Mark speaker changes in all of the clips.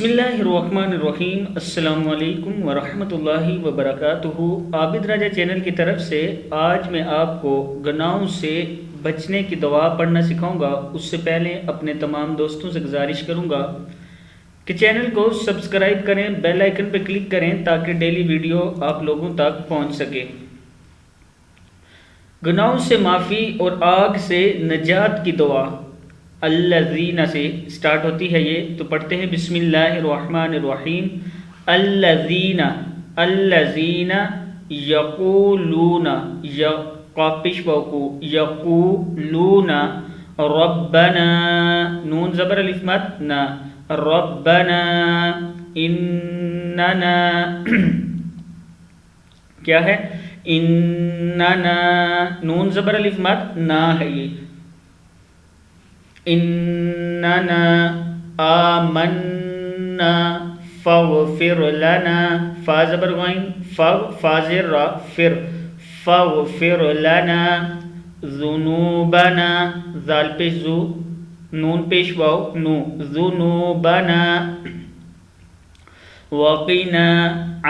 Speaker 1: بسم اللہ الرحمن الرحیم۔ السلام علیکم ورحمۃ اللہ وبرکاتہ۔ عابد راجہ چینل کی طرف سے آج میں آپ کو گناہوں سے بچنے کی دعا پڑھنا سکھاؤں گا۔ اس سے پہلے اپنے تمام دوستوں سے گزارش کروں گا کہ چینل کو سبسکرائب کریں، بیل آئیکن پہ کلک کریں تاکہ ڈیلی ویڈیو آپ لوگوں تک پہنچ سکے۔ گناہوں سے معافی اور آگ سے نجات کی دعا الذین سے سٹارٹ ہوتی ہے یہ، تو پڑھتے ہیں بسم اللہ الرحمن الرحیم۔ الذین یقولون قافش وقو یقولون ربنا نون زبر الف مد نا ربنا اننا کیا ہے اننا نون زبر الف مد نا ہے یہ اننا آمنا فاغفر لنا فا زبر غین فا زیر را فر فاغفر لنا ذنوبنا ذال پیش زو نون پیش واو نو ذنوبنا وقنا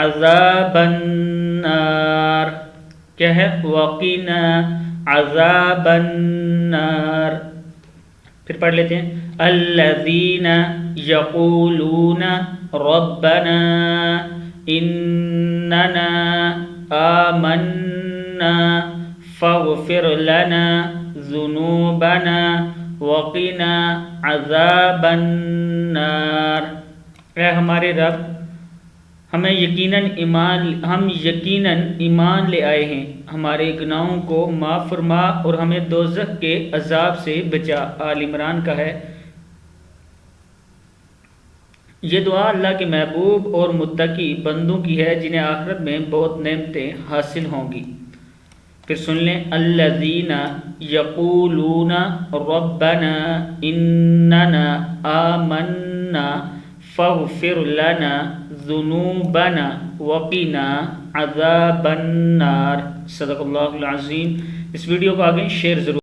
Speaker 1: عذاب النار کیا ہے وقنا عذاب النار۔ پھر پڑھ لیتے ہیں الذین یقولون ربنا اننا آمنا فاغفر لنا ذنوبنا وقنا عذاب النار۔ اے ہمارے رب، ہم یقیناً ایمان لے آئے ہیں، ہمارے گناہوں کو معاف فرما اور ہمیں دوزخ کے عذاب سے بچا۔ آل عمران کا ہے۔ یہ دعا اللہ کے محبوب اور متقی بندوں کی ہے جنہیں آخرت میں بہت نعمتیں حاصل ہوں گی۔ پھر سن لیں الذین یقولون ربنا اننا آمنا فاغفر لنا ذنوبنا وقنا عذاب النار۔ صدق اللہ العظیم۔ اس ویڈیو کو آگے شیئر ضرور